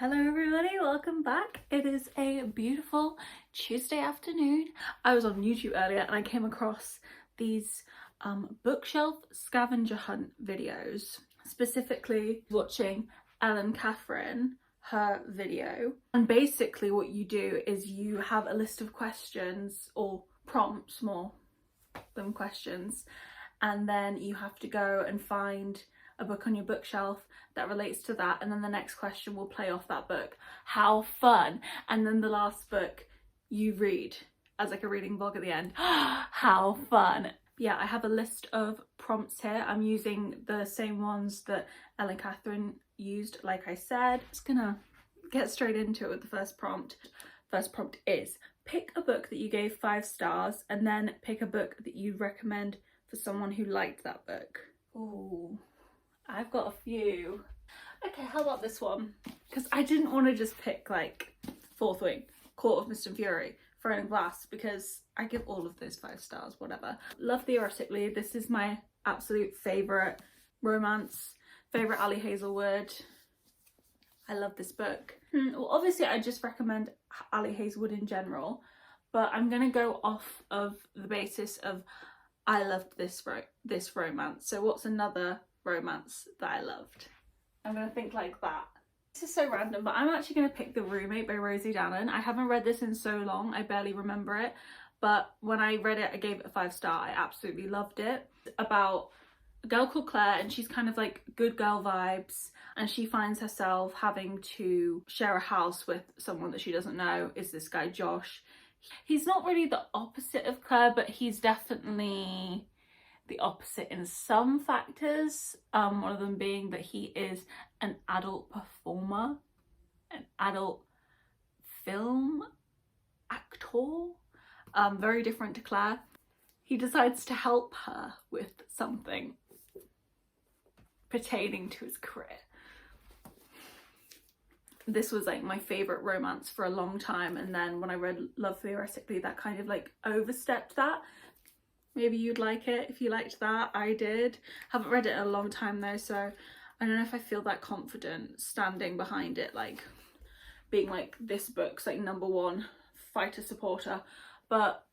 Hello everybody, welcome back. It is a beautiful Tuesday afternoon. I was on YouTube earlier and I came across these bookshelf scavenger hunt videos, specifically watching Ellen Catherine, her video. And basically what you do is you have a list of questions or prompts more than questions, and then you have to go and find a book on your bookshelf that relates to that, and then the next question will play off that book. How fun! And then the last book you read as like a reading vlog at the end. How fun! Yeah, I have a list of prompts here. I'm using the same ones that Ellen Catherine used, like I said. Just gonna get straight into it with the first prompt. First prompt is pick a book that you gave 5 stars and then pick a book that you'd recommend for someone who liked that book. Ooh, I've got a few. Okay, how about this one? Because I didn't want to just pick like Fourth Wing, Court of Mist and Fury, Throne and Glass, because I give all of those 5 stars, whatever. Love Theoretically, this is my absolute favourite romance, favourite Ali Hazelwood. I love this book. Well, obviously I just recommend Ali Hazelwood in general, but I'm gonna go off of the basis of I loved this romance. So what's another romance that I loved? I'm gonna think like that. This is so random, but I'm actually gonna pick The Roommate by Rosie Dannon. I haven't read this in so long, I barely remember it, but when I read it, I gave it a 5 star. I absolutely loved it. About a girl called Claire, and she's kind of like good girl vibes, and she finds herself having to share a house with someone that she doesn't know, is this guy Josh. He's not really the opposite of Claire, but he's definitely the opposite in some factors. One of them being that he is an adult performer, an adult film actor, very different to Claire. He decides to help her with something pertaining to his career. This was like my favourite romance for a long time, and then when I read Love Theoretically, that kind of like overstepped that. Maybe you'd like it if you liked that. I did. Haven't read it in a long time though, so I don't know if I feel that confident standing behind it, like being like this book's like #1 fighter supporter. But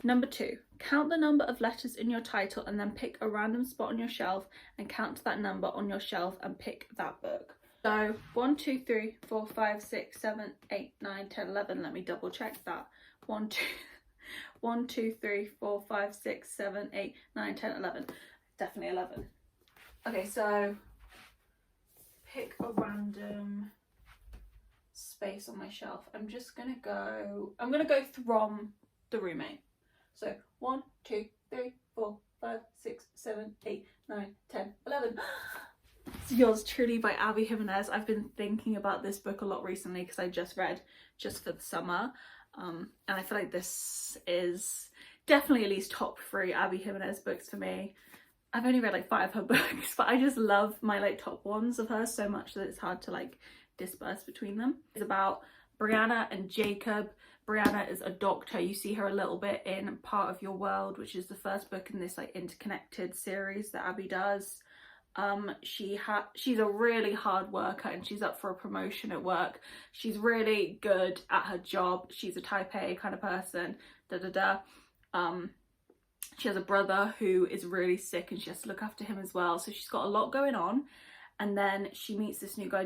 number 2, count the number of letters in your title and then pick a random spot on your shelf and count to that number on your shelf and pick that book. So 1, 2, 3, 4, 5, 6, 7, 8, 9, 10, 11. Let me double check that. 1, 2, 3, 4, 5, 6, 7, 8, 9, 10, 11. Definitely 11. Okay, so pick a random space on my shelf. I'm gonna go from The Roommate. So 1, 2, 3, 4, 5, 6, 7, 8, 9, 10, 11. It's Yours Truly by Abby Jimenez. I've been thinking about this book a lot recently because I just read Just for the Summer. And I feel like this is definitely at least top 3 Abby Jimenez books for me. I've only read like 5 of her books, but I just love my like top ones of hers so much that it's hard to like disperse between them. It's about Brianna and Jacob. Brianna is a doctor. You see her a little bit in Part of Your World, which is the first book in this like interconnected series that Abby does. She's a really hard worker and she's up for a promotion at work. She's really good at her job. She's a type A kind of person. She has a brother who is really sick and she has to look after him as well. So she's got a lot going on. And then she meets this new guy,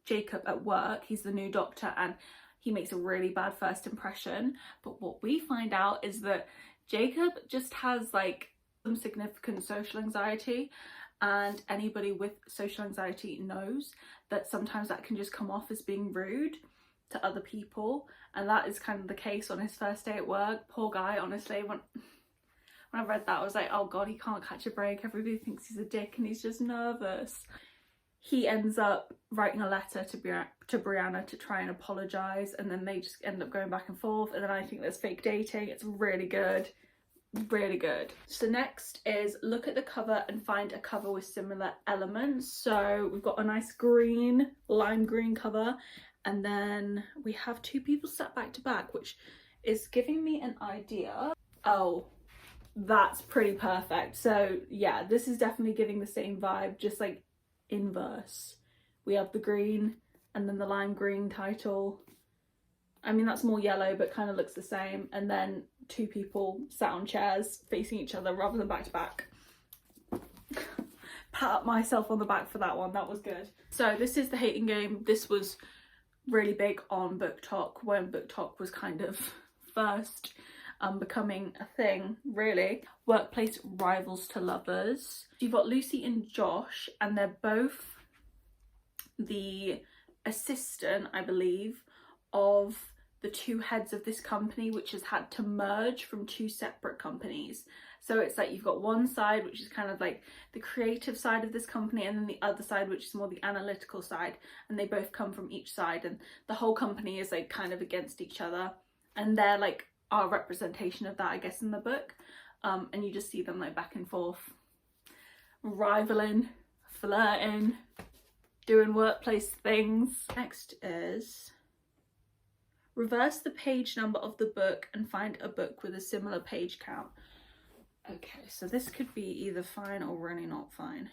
Jacob, at work. He's the new doctor and he makes a really bad first impression. But what we find out is that Jacob just has like some significant social anxiety. And anybody with social anxiety knows that sometimes that can just come off as being rude to other people. And that is kind of the case on his first day at work. Poor guy, honestly. When I read that, I was like, oh God, he can't catch a break. Everybody thinks he's a dick and he's just nervous. He ends up writing a letter to Brianna to try and apologise. And then they just end up going back and forth. And then I think there's fake dating. It's really good. Really good. So next is look at the cover and find a cover with similar elements. So we've got a nice green, lime green cover, and then we have 2 people sat back to back, which is giving me an idea. Oh, that's pretty perfect. So yeah, this is definitely giving the same vibe, just like inverse. We have the green and then the lime green title. I mean, that's more yellow, but kind of looks the same. And then two people sat on chairs facing each other rather than back to back. Pat myself on the back for that one. That was good. So this is the hating game. This was really big on BookTok when BookTok was kind of first becoming a thing, really. Workplace rivals to lovers. You've got Lucy and Josh, and they're both the assistant, I believe, of the two heads of this company, which has had to merge from two separate companies. So it's like you've got one side which is kind of like the creative side of this company, and then the other side which is more the analytical side, and they both come from each side, and the whole company is like kind of against each other, and they're like our representation of that, I guess, in the book. And you just see them like back and forth, rivaling, flirting, doing workplace things. Next is reverse the page number of the book and find a book with a similar page count. Okay, so this could be either fine or really not fine.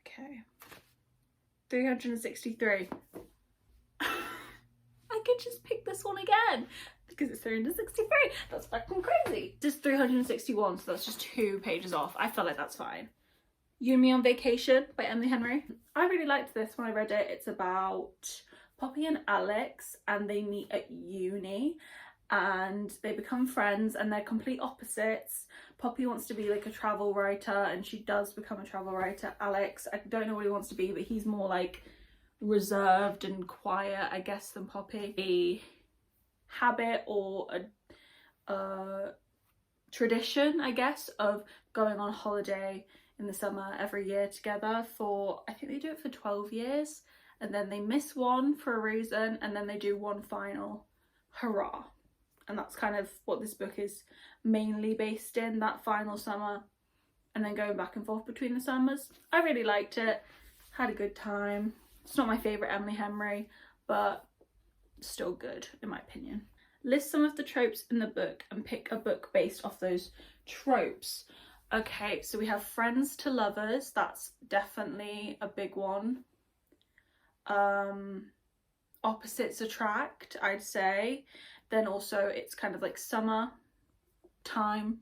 Okay. 363. I could just pick this one again because it's 363. That's fucking crazy. This is 361, so that's just 2 pages off. I feel like that's fine. You and Me on Vacation by Emily Henry. I really liked this when I read it. It's about Poppy and Alex, and they meet at uni and they become friends, and they're complete opposites. Poppy wants to be like a travel writer, and she does become a travel writer. Alex, I don't know what he wants to be, but he's more like reserved and quiet, I guess, than Poppy. A habit or a tradition, I guess, of going on holiday in the summer every year together for, I think they do it for 12 years, and then they miss one for a reason, and then they do one final hurrah. And that's kind of what this book is mainly based in, that final summer, and then going back and forth between the summers. I really liked it, had a good time. It's not my favourite Emily Henry, but still good in my opinion. List some of the tropes in the book and pick a book based off those tropes. Okay, so we have friends to lovers. That's definitely a big one. Opposites attract, I'd say. Then also it's kind of like summer time,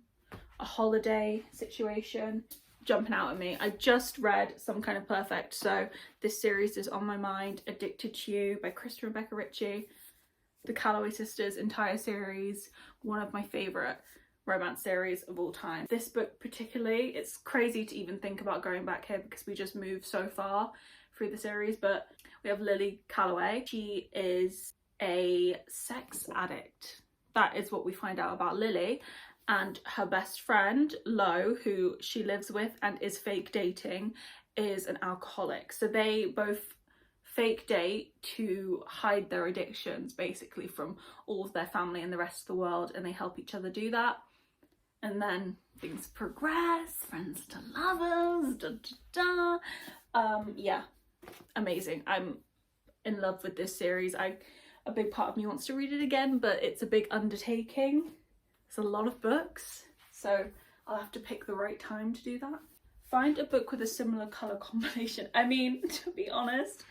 a holiday situation. Jumping out at me. I just read Some Kind of Perfect, so this series is on my mind. Addicted to You by Krista and Rebecca Ritchie. The Calloway sisters entire series, one of my favourite romance series of all time. This book particularly, it's crazy to even think about going back here because we just moved so far through the series, but we have Lily Calloway. She is a sex addict. That is what we find out about Lily. And her best friend, Lo, who she lives with and is fake dating, is an alcoholic. So they both fake date to hide their addictions, basically, from all of their family and the rest of the world, and they help each other do that. And then things progress, friends to lovers, da da da. Yeah, amazing. I'm in love with this series. A big part of me wants to read it again, but it's a big undertaking. It's a lot of books, so I'll have to pick the right time to do that. Find a book with a similar colour combination. I mean, to be honest,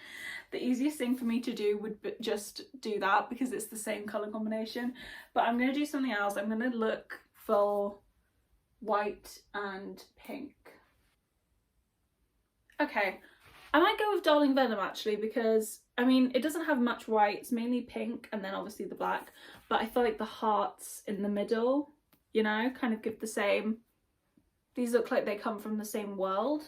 the easiest thing for me to do would be just do that because it's the same colour combination. But I'm going to do something else. I'm going to look for white and pink. Okay, I might go with Darling Venom actually, because I mean, it doesn't have much white, it's mainly pink and then obviously the black, but I feel like the hearts in the middle, you know, kind of give the same. These look like they come from the same world,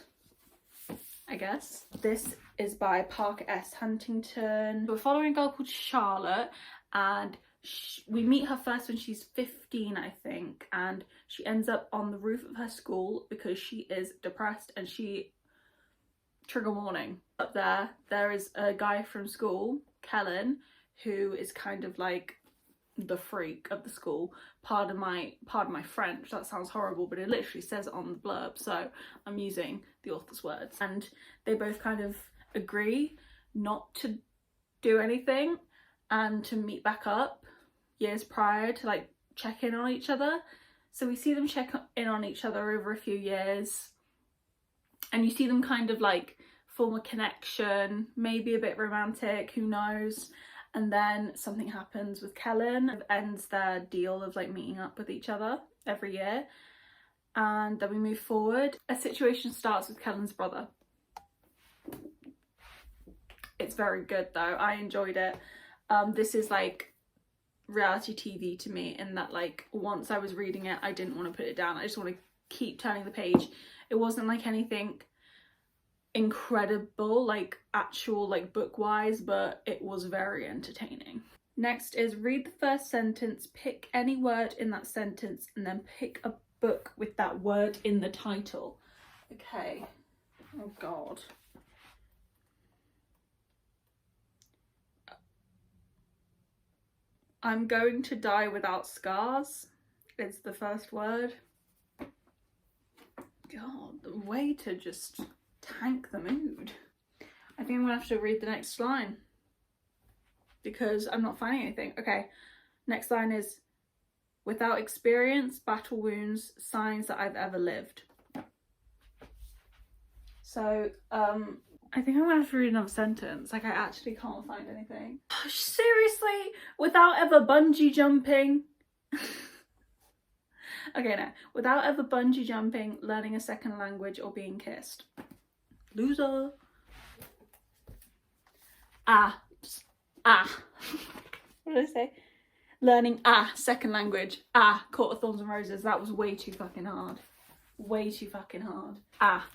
I guess. This is by Parker S. Huntington. We're following a girl called Charlotte, and we meet her first when she's 15, I think, and she ends up on the roof of her school because she is depressed, and she, trigger warning, up there is a guy from school, Kellen, who is kind of like the freak of the school. Pardon my French, that sounds horrible, but it literally says it on the blurb, so I'm using the author's words. And they both kind of agree not to do anything and to meet back up years prior to like check in on each other. So we see them check in on each other over a few years, and you see them kind of like form a connection, maybe a bit romantic, who knows. And then something happens with Kellen, it ends their deal of like meeting up with each other every year. And then we move forward. A situation starts with Kellen's brother. It's very good though, I enjoyed it. This is like reality TV to me, in that like once I was reading it I didn't want to put it down, I just want to keep turning the page. It wasn't like anything incredible like actual like book wise, but it was very entertaining. Next is read the first sentence, pick any word in that sentence, and then pick a book with that word in the title. Okay, oh god. I'm going to die without scars. It's the first word. God, the way to just tank the mood. I think I'm gonna have to read the next line because I'm not finding anything. Okay, next line is without experience, battle wounds, signs that I've ever lived. So, I think I'm gonna have to read another sentence. Like, I actually can't find anything. Seriously? Without ever bungee jumping? Okay, no. Without ever bungee jumping, learning a second language, or being kissed. Loser. What did I say? Learning second language. Court of Thorns and Roses. That was way too fucking hard. Way too fucking hard.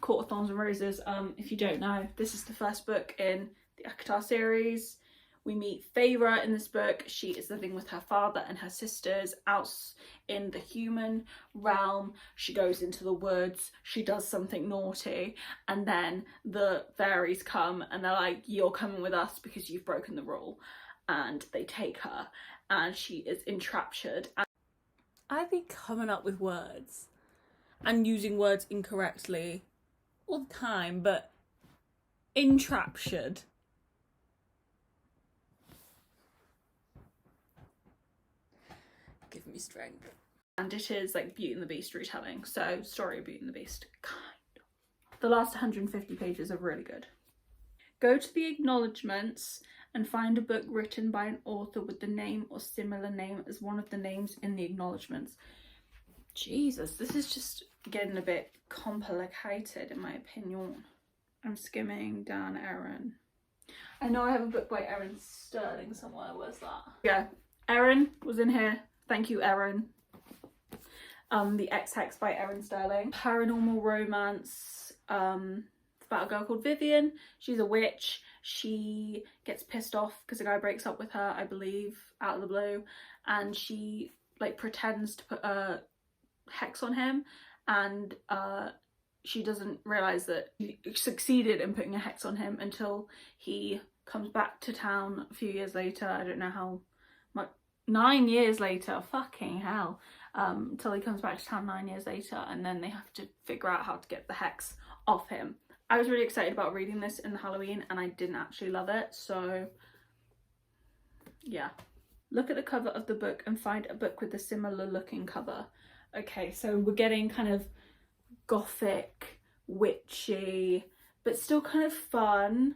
Court of Thorns and Roses. If you don't know, this is the first book in the ACOTAR series. We meet Feyre in this book. She is living with her father and her sisters out in the human realm. She goes into the woods, she does something naughty, and then the fairies come and they're like, you're coming with us because you've broken the rule. And they take her and she is entraptured. I've been coming up with words and using words incorrectly all the time, but entraptured. Give me strength. And it is like Beauty and the Beast retelling, so story of Beauty and the Beast, kind of. The last 150 pages are really good. Go to the acknowledgements and find a book written by an author with the name or similar name as one of the names in the acknowledgements. Jesus, this is just getting a bit complicated in my opinion. I'm skimming down Erin. I know I have a book by Erin Sterling somewhere. Where's that? Yeah, Erin was in here. Thank you, Erin. The Ex-Hex by Erin Sterling. Paranormal romance. It's about a girl called Vivian. She's a witch. She gets pissed off because a guy breaks up with her, I believe, out of the blue. And she like pretends to put a hex on him. And she doesn't realise that she succeeded in putting a hex on him until he comes back to town a few years later. I don't know how much. 9 years later, fucking hell, until he comes back to town 9 years later, and then they have to figure out how to get the hex off him. I was really excited about reading this in Halloween and I didn't actually love it, so yeah. Look at the cover of the book and find a book with a similar looking cover. Okay, so we're getting kind of gothic, witchy, but still kind of fun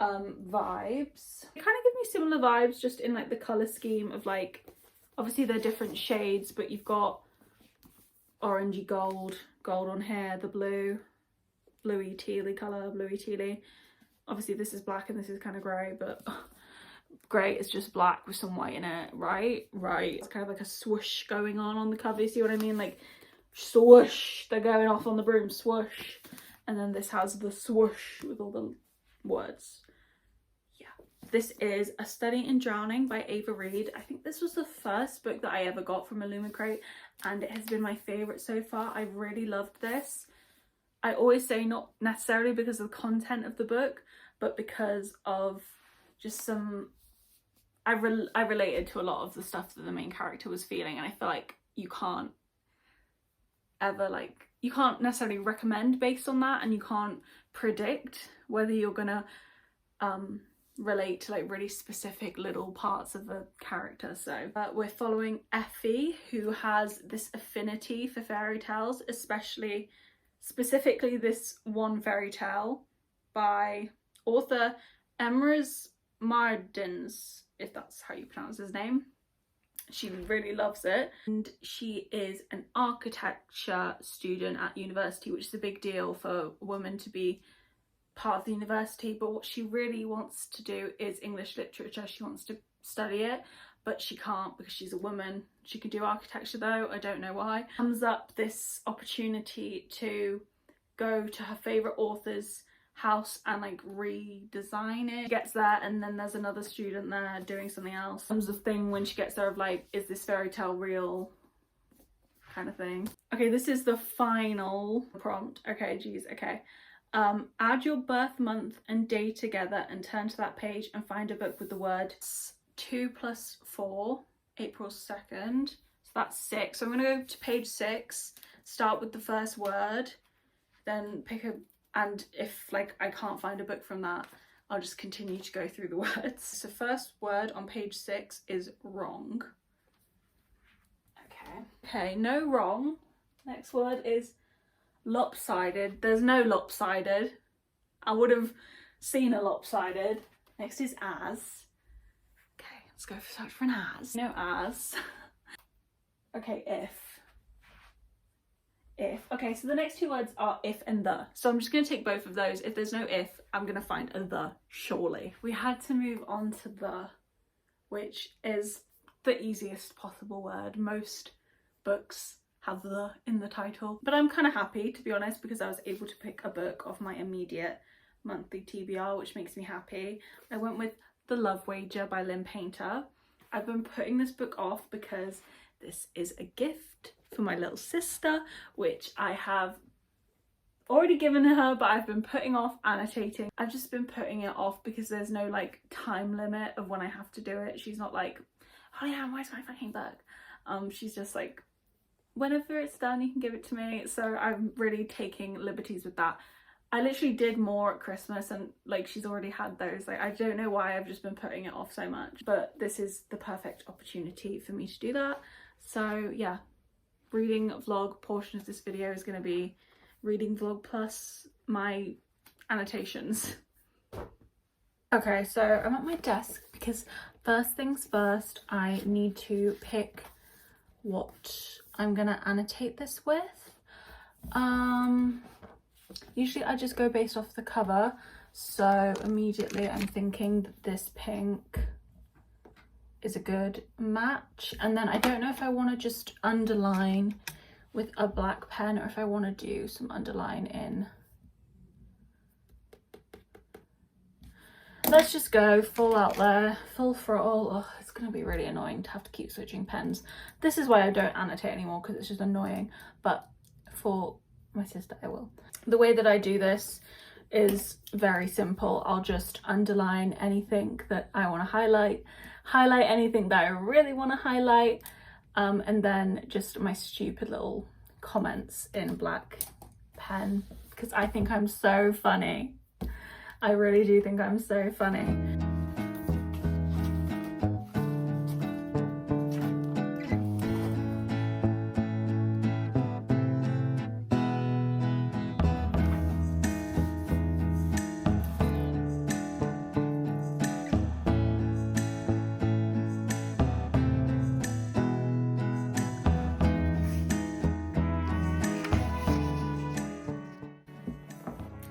vibes. They kind of give me similar vibes, just in like the colour scheme of like, obviously they're different shades, but you've got orangey gold on here, the blue, bluey tealy colour, bluey tealy. Obviously this is black and this is kind of grey, but grey is just black with some white in it, right? It's kind of like a swoosh going on the cover, you see what I mean? Like swoosh, they're going off on the broom, swoosh. And then this has the swoosh with all the words. This is A Study in Drowning by Ava Reid. I think this was the first book that I ever got from Illumicrate and it has been my favourite so far. I really loved this. I always say not necessarily because of the content of the book, but because of just some... I related to a lot of the stuff that the main character was feeling, and I feel like you can't ever like... You can't necessarily recommend based on that, and you can't predict whether you're gonna relate to like really specific little parts of a character. So we're following Effie, who has this affinity for fairy tales, specifically this one fairy tale by author Emrys Mardins, if that's how you pronounce his name. She really loves it, and she is an architecture student at university, which is a big deal for a woman to be part of the university. But what she really wants to do is English literature. She wants to study it, but she can't because she's a woman. She can do architecture though, I don't know why. Comes up this opportunity to go to her favourite author's house and like redesign it. She gets there and then there's another student there doing something else. Comes a thing when she gets there of like, is this fairy tale real, kind of thing. Okay, this is the final prompt. Okay, geez, okay. Add your birth month and day together and turn to that page and find a book with the word 2 + 4, April 2nd. So that's 6. So I'm gonna go to page 6, start with the first word, then pick a, and if like I can't find a book from that, I'll just continue to go through the words. So first word on page 6 is wrong. Okay, no wrong. Next word is lopsided. There's no lopsided. I would have seen a lopsided. Next is as. Okay, let's go search for an as. No as. Okay, if. Okay, so the next two words are if and the. So I'm just going to take both of those. If there's no if, I'm going to find a the, surely. We had to move on to the, which is the easiest possible word. Most books have the in the title. But I'm kind of happy, to be honest, because I was able to pick a book of my immediate monthly TBR, which makes me happy. I went with The Love Wager by Lynn Painter. I've been putting this book off because this is a gift for my little sister, which I have already given her, but I've been putting off annotating. I've just been putting it off because there's no like time limit of when I have to do it. She's not like, oh yeah, where's my fucking book? She's just like, whenever it's done you can give it to me. So I'm really taking liberties with that. I literally did more at Christmas and like she's already had those. Like I don't know why I've just been putting it off so much, but this is the perfect opportunity for me to do that. So yeah, reading vlog portion of this video is going to be reading vlog plus my annotations. Okay, so I'm at my desk because first things first, I need to pick what I'm gonna annotate this with. Usually I just go based off the cover, so immediately I'm thinking that this pink is a good match. And then I don't know if I want to just underline with a black pen or if I want to do some underline in. Let's just go full out there, full throttle. Oh, it's gonna be really annoying to have to keep switching pens. This is why I don't annotate anymore, because it's just annoying, but for my sister I will. The way that I do this is very simple. I'll just underline anything that I want to highlight anything that I really want to highlight, and then just my stupid little comments in black pen, because I think I'm so funny. I really do think I'm so funny.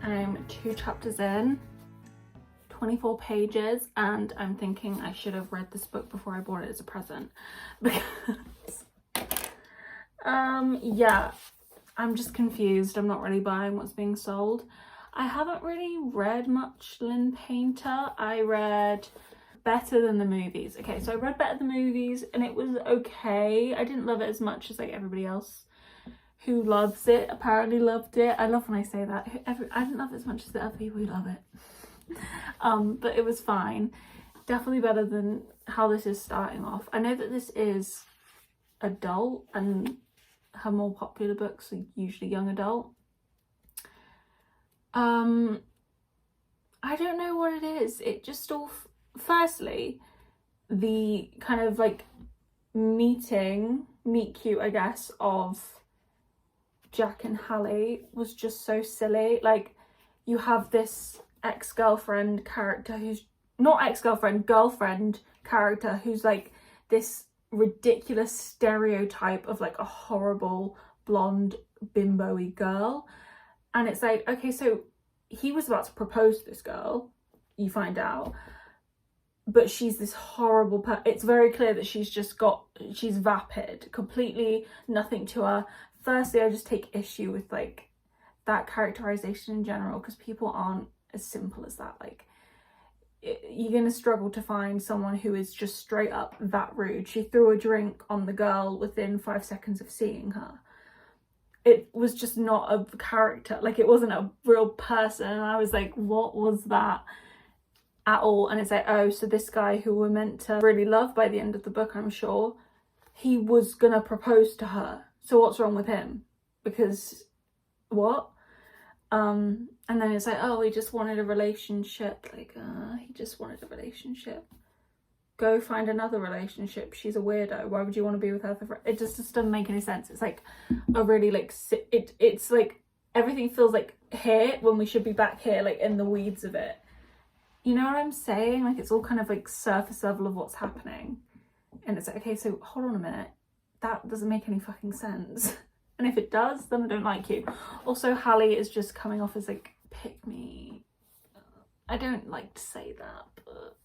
I'm 2 chapters in, 24 pages, and I'm thinking I should have read this book before I bought it as a present, because yeah, I'm just confused. I'm not really buying what's being sold. I haven't really read much Lynn Painter. I read Better Than the Movies. Okay, so I read Better Than the Movies and it was okay. I didn't love it as much as like everybody else who loves it apparently loved it. I love when I say that. I didn't love it as much as the other people who love it. But it was fine. Definitely better than how this is starting off. I know that this is adult and her more popular books are usually young adult. I don't know what it is. It just all, firstly, the kind of like meet cute, I guess, of Jack and Hallie was just so silly. Like, you have this ex-girlfriend character who's not ex-girlfriend, girlfriend character who's like this ridiculous stereotype of like a horrible blonde bimbo-y girl. And it's like, okay, so he was about to propose to this girl, you find out, but she's this horrible it's very clear that she's vapid, completely nothing to her. Firstly, I just take issue with like that characterization in general, because people aren't as simple as that. Like, you're gonna struggle to find someone who is just straight up that rude. She threw a drink on the girl within 5 seconds of seeing her. It was just not a character, like it wasn't a real person. And I was like, what was that at all? And it's like, oh, so this guy who we're meant to really love by the end of the book, I'm sure, he was gonna propose to her. So what's wrong with him? Because what? And then it's like, oh, he just wanted a relationship. Like, he just wanted a relationship. Go find another relationship. She's a weirdo. Why would you want to be with her for it? Just doesn't make any sense. It's like a really like it's like everything feels like here when we should be back here, like in the weeds of it. You know what I'm saying? Like, it's all kind of like surface level of what's happening, and it's like, okay, so hold on a minute, that doesn't make any fucking sense. And if it does, then I don't like you. Also, Hallie is just coming off as like, pick me. I don't like to say that, but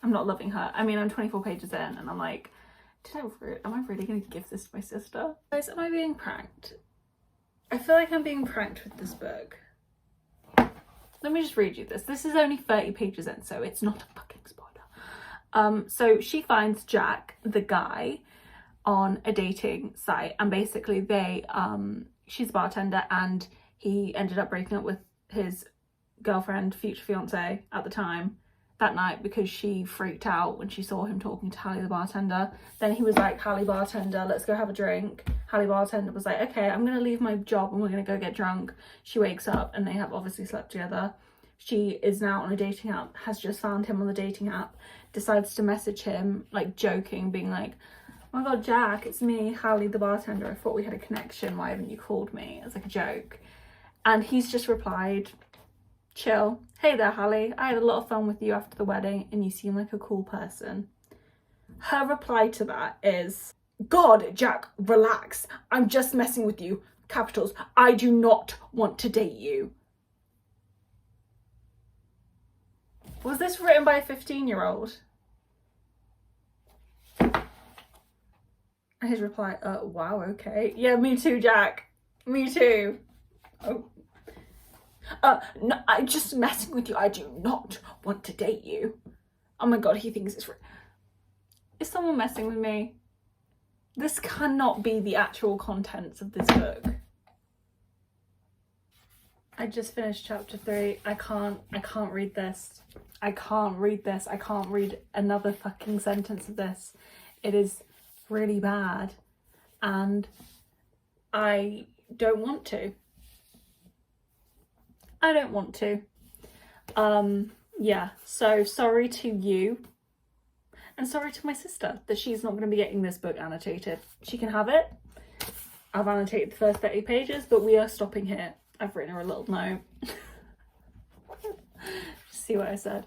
I'm not loving her. I mean, I'm 24 pages in and I'm like, am I really going to give this to my sister? Guys, am I being pranked? I feel like I'm being pranked with this book. Let me just read you this. This is only 30 pages in, so it's not a fucking spoiler. So she finds Jack, the guy, on a dating site, and basically she's a bartender, and he ended up breaking up with his girlfriend, future fiance at the time, that night, because she freaked out when she saw him talking to Hallie the bartender. Then he was like, Hallie bartender, let's go have a drink. Hallie bartender was like, okay, I'm gonna leave my job and we're gonna go get drunk. She wakes up and they have obviously slept together. She is now on a dating app, has just found him on the dating app, decides to message him, like joking, being like, oh my god, Jack, it's me, Hallie the bartender. I thought we had a connection. Why haven't you called me? It's like a joke. And he's just replied, chill. Hey there, Hallie. I had a lot of fun with you after the wedding and you seem like a cool person. Her reply to that is, God, Jack, relax. I'm just messing with you. Capitals. I do not want to date you. Was this written by a 15-year-old? His reply, wow, okay. Yeah, me too, Jack. Me too. Oh. No, I'm just messing with you. I do not want to date you. Oh my god, he thinks it's... Is someone messing with me? This cannot be the actual contents of this book. I just finished chapter 3. I can't read this. I can't read this. I can't read another fucking sentence of this. It is really bad and I don't want to. Yeah, so sorry to you and sorry to my sister that she's not going to be getting this book annotated. She can have it. I've annotated the first 30 pages, but we are stopping here. I've written her a little note. See what I said.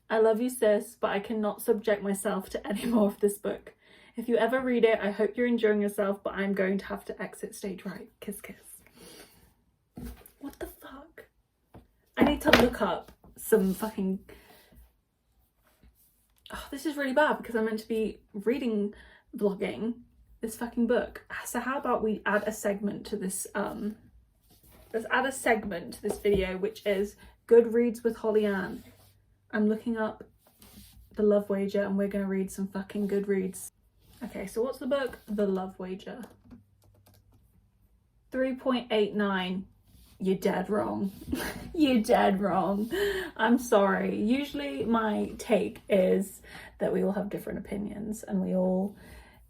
I love you, sis, but I cannot subject myself to any more of this book. If you ever read it, I hope you're enjoying yourself, but I'm going to have to exit stage right. Kiss, kiss. What the fuck? I need to look up some fucking... Oh, this is really bad because I'm meant to be reading, vlogging this fucking book. So how about we add a segment to this, let's add a segment to this video, which is Good Reads with Holly Ann. I'm looking up The Love Wager and we're going to read some fucking good reads. Okay, so what's the book? The Love Wager. 3.89. You're dead wrong. You're dead wrong. I'm sorry. Usually my take is that we all have different opinions and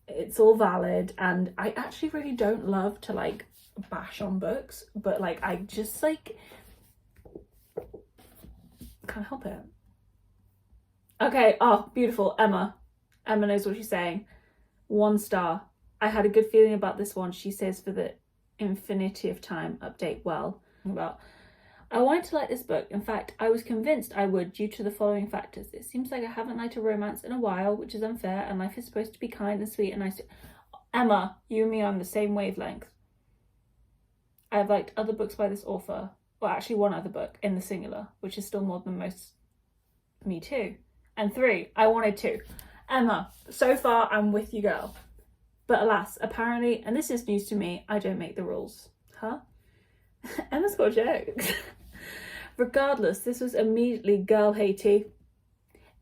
it's all valid, and I actually really don't love to like bash on books, but like I just like can't help it. Okay, oh, beautiful. Emma knows what she's saying. 1 star. I had a good feeling about this one. She says for the infinity of time update well. About I wanted to like this book. In fact, I was convinced I would due to the following factors. It seems like I haven't liked a romance in a while, which is unfair, and life is supposed to be kind and sweet and nice. Emma, you and me are on the same wavelength. I've liked other books by this author. Well, actually one other book in the singular, which is still more than most. Me too. And 3, I wanted to. Emma, so far I'm with you, girl. But alas, apparently, and this is news to me, I don't make the rules. Huh? Emma's got jokes. Regardless, this was immediately girl-hatey.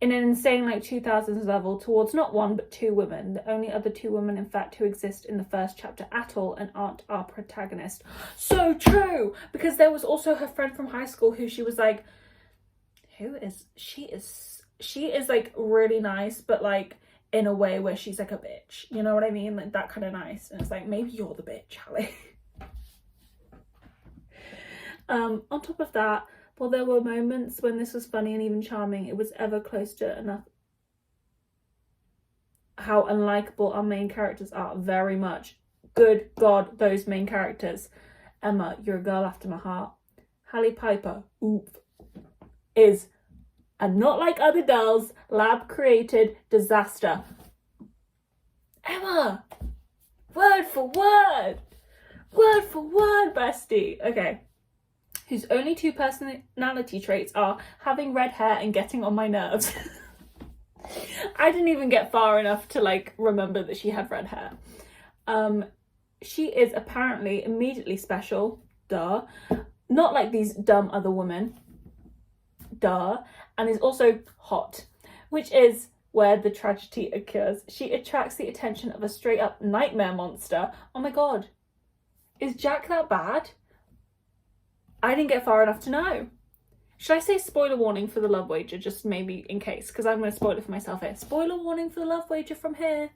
In an insane 2000s level towards not one but 2 women. The only other 2 women, in fact, who exist in the first chapter at all and aren't our protagonist. So true! Because there was also her friend from high school who she was like, she is like really nice, but like in a way where she's like a bitch. You know what I mean? Like that kind of nice. And it's like, maybe you're the bitch, Hallie. On top of that, while there were moments when this was funny and even charming, it was ever close to enough how unlikable our main characters are. Very much. Good God, those main characters. Emma, you're a girl after my heart. Hallie Piper, is a not like other dolls, lab created disaster. Emma, word for word, bestie. Okay. Whose only 2 personality traits are having red hair and getting on my nerves. I didn't even get far enough to like remember that she had red hair. She is apparently immediately special, duh. Not like these dumb other women, duh. And is also hot, which is where the tragedy occurs. She attracts the attention of a straight up nightmare monster. Oh my God, is Jack that bad? I didn't get far enough to know. Should I say spoiler warning for The Love Wager, just maybe in case, because I'm going to spoil it for myself here. Spoiler warning for The Love Wager from here.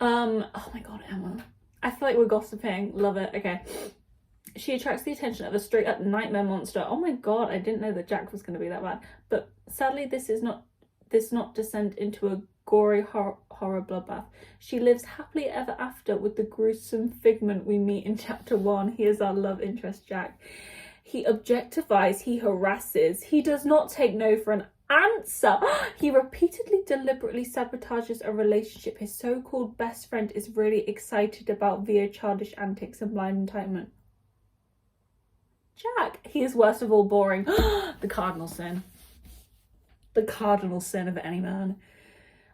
Oh my God, Emma. I feel like we're gossiping. Love it. Okay. She attracts the attention of a straight up nightmare monster. Oh my God, I didn't know that Jack was going to be that bad. But sadly, this not descend into a gory horror bloodbath. She lives happily ever after with the gruesome figment we meet in chapter 1. He is our love interest, Jack. He objectifies, he harasses, he does not take no for an answer. He repeatedly, deliberately sabotages a relationship his so-called best friend is really excited about via childish antics and blind entitlement. Jack, he is worst of all boring. The cardinal sin. The cardinal sin of any man.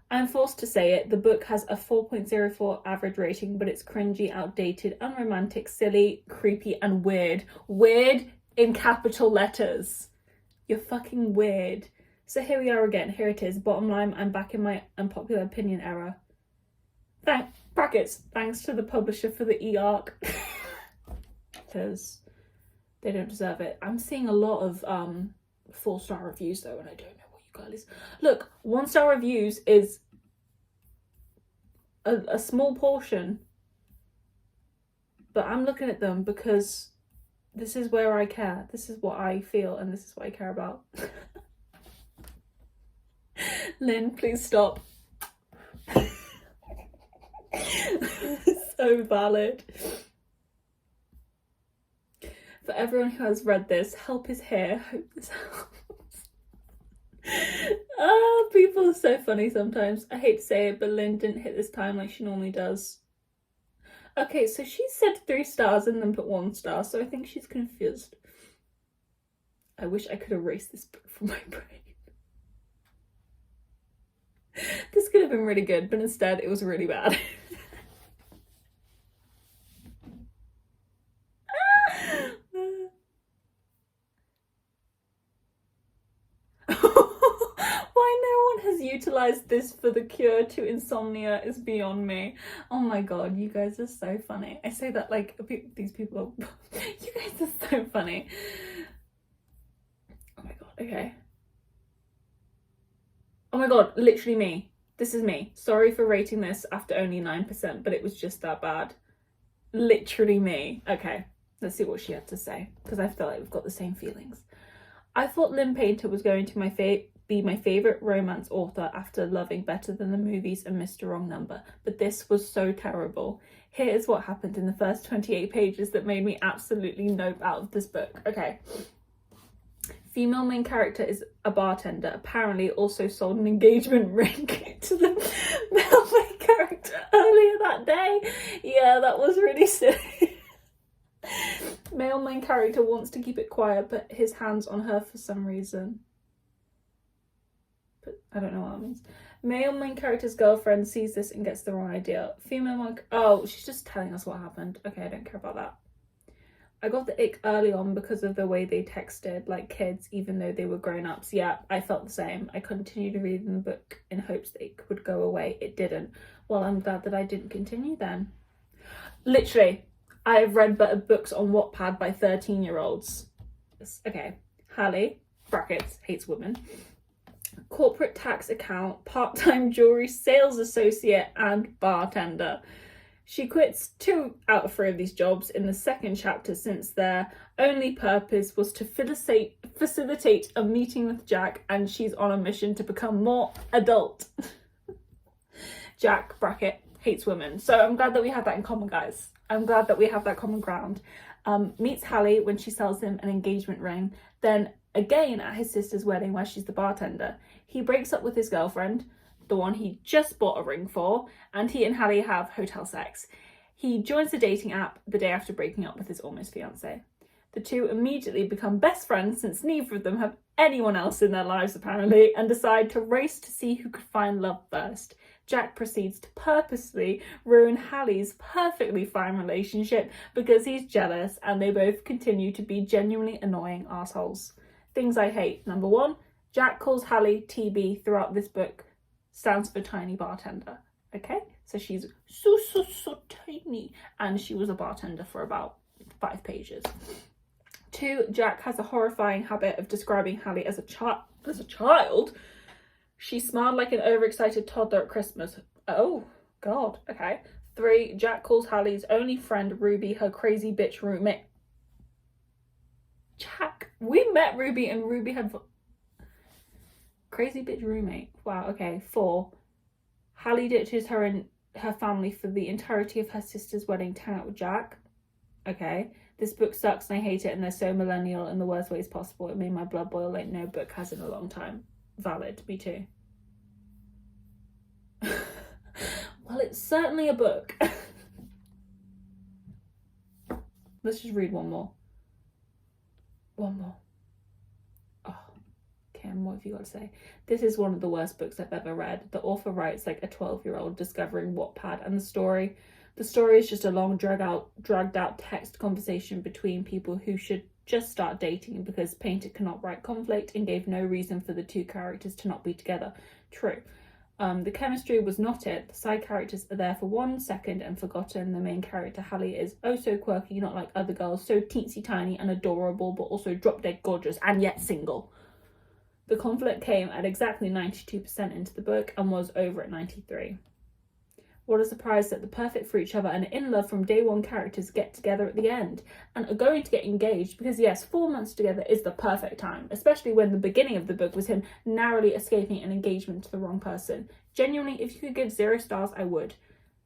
I'm forced to say it, the book has a 4.04 average rating, but it's cringy, outdated, unromantic, silly, creepy, and weird. Weird in capital letters. You're fucking weird. So here we are again. Here it is. Bottom line, I'm back in my unpopular opinion era. Thanks to the publisher for the e-arc. Because they don't deserve it. I'm seeing a lot of 4-star reviews though, and I don't know what you guys... Look, 1-star reviews is a small portion, but I'm looking at them because this is where I care. This is what I feel, and this is what I care about. Lynn, please stop. So valid. For everyone who has read this, help is here. Hope this helps. Oh, people are so funny sometimes. I hate to say it, but Lynn didn't hit this time like she normally does. Okay, so she said 3 stars and then put 1 star, so I think she's confused. I wish I could erase this book from my brain. This could have been really good, but instead it was really bad. Why no one has utilized this for the cure to insomnia is beyond me. Oh my God, you guys are so funny. I say that like these people are... You guys are so funny. Oh my God, okay. Oh my God, literally me. This is me. Sorry for rating this after only 9%, but it was just that bad. Literally me. Okay, let's see what she had to say, because I feel like we've got the same feelings. I thought Lynn Painter was going to be be my favourite romance author after loving Better Than the Movies and Mr. Wrong Number, but this was so terrible. Here is what happened in the first 28 pages that made me absolutely nope out of this book. Okay. Female main character is a bartender, apparently also sold an engagement ring to the male main character earlier that day. Yeah, that was really silly. Male main character wants to keep it quiet, but his hand's on her for some reason. But I don't know what that means. Male main character's girlfriend sees this and gets the wrong idea. Female main... Oh, she's just telling us what happened. Okay, I don't care about that. I got the ick early on because of the way they texted like kids, even though they were grown-ups. Yeah, I felt the same. I continued reading the book in hopes that it would go away. It didn't. Well, I'm glad that I didn't continue then. Literally, I have read better books on Wattpad by 13-year-olds. Okay, Hallie, brackets, hates women. Corporate tax account, part-time jewelry sales associate, and bartender. She quits 2 out of 3 of these jobs in the second chapter since their only purpose was to facilitate a meeting with Jack, and she's on a mission to become more adult. Jack, bracket, hates women. So I'm glad that we have that in common, guys. I'm glad that we have that common ground. Meets Hallie when she sells him an engagement ring, then again at his sister's wedding where she's the bartender. He breaks up with his girlfriend, the one he just bought a ring for, and he and Hallie have hotel sex. He joins the dating app the day after breaking up with his almost fiancée. The two immediately become best friends since neither of them have anyone else in their lives apparently, and decide to race to see who could find love first. Jack proceeds to purposely ruin Hallie's perfectly fine relationship because he's jealous, and they both continue to be genuinely annoying assholes. Things I hate. Number 1, Jack calls Hallie TB throughout this book. Stands for tiny bartender. Okay, so she's so tiny, and she was a bartender for about 5 pages. 2, Jack has a horrifying habit of describing Hallie as a child. She smiled like an overexcited toddler at Christmas. Oh god, okay. 3, Jack calls Hallie's only friend Ruby her crazy bitch roommate. Jack, we met Ruby and Ruby had crazy bitch roommate. Wow, okay. 4, Hallie ditches her and her family for the entirety of her sister's wedding to hang out with Jack. Okay. This book sucks and I hate it, and they're so millennial in the worst ways possible. It made my blood boil like no book has in a long time. Valid. Me too. Well, it's certainly a book. Let's just read one more. Oh, Kim, what have you got to say? This is one of the worst books I've ever read. The author writes like a 12-year-old discovering Wattpad, and the story is just a long, dragged out text conversation between people who should just start dating because Painter cannot write conflict and gave no reason for the 2 characters to not be together. True. The chemistry was not it. The side characters are there for 1 second and forgotten. The main character, Hallie, is oh so quirky, not like other girls, so teensy tiny and adorable, but also drop dead gorgeous and yet single. The conflict came at exactly 92% into the book and was over at 93%. What a surprise that the perfect for each other and in love from day one characters get together at the end and are going to get engaged, because yes, 4 months together is the perfect time, especially when the beginning of the book was him narrowly escaping an engagement to the wrong person. Genuinely, if you could give 0 stars, I would.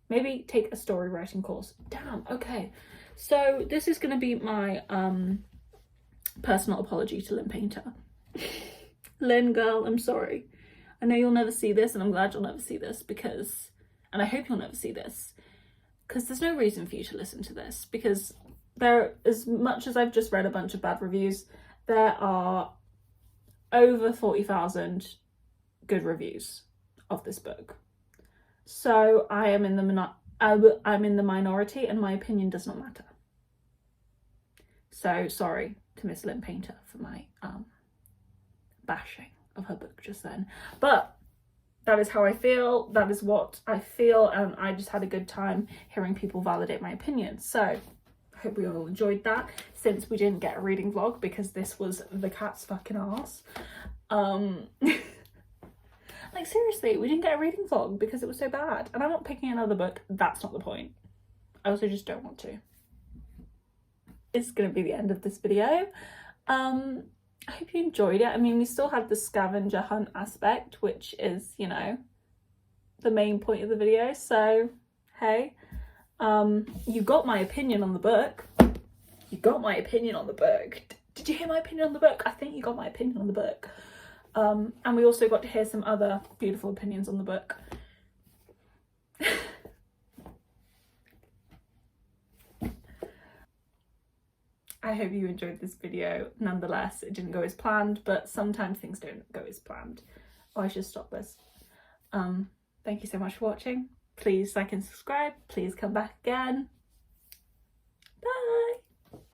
Maybe take a story writing course. Damn, okay. So this is going to be my personal apology to Lynn Painter. Lynn, girl, I'm sorry. I know you'll never see this, and I'm glad you'll never see this because... And I hope you'll never see this, because there's no reason for you to listen to this, because there, as much as I've just read a bunch of bad reviews, there are over 40,000 good reviews of this book. So I am in the minority, and my opinion does not matter. So sorry to Miss Lynn Painter for my bashing of her book just then, but that is how I feel, that is what I feel, and I just had a good time hearing people validate my opinion. So I hope we all enjoyed that, since we didn't get a reading vlog because this was the cat's fucking arse. Like seriously, we didn't get a reading vlog because it was so bad, and I'm not picking another book, that's not the point. I also just don't want to. It's gonna be the end of this video. I hope you enjoyed it. I mean, we still had the scavenger hunt aspect, which is, you know, the main point of the video. So, hey, you got my opinion on the book. You got my opinion on the book. Did you hear my opinion on the book? I think you got my opinion on the book. And we also got to hear some other beautiful opinions on the book. I hope you enjoyed this video. Nonetheless, it didn't go as planned, but sometimes things don't go as planned. Oh, I should stop this. Thank you so much for watching. Please like and subscribe. Please come back again.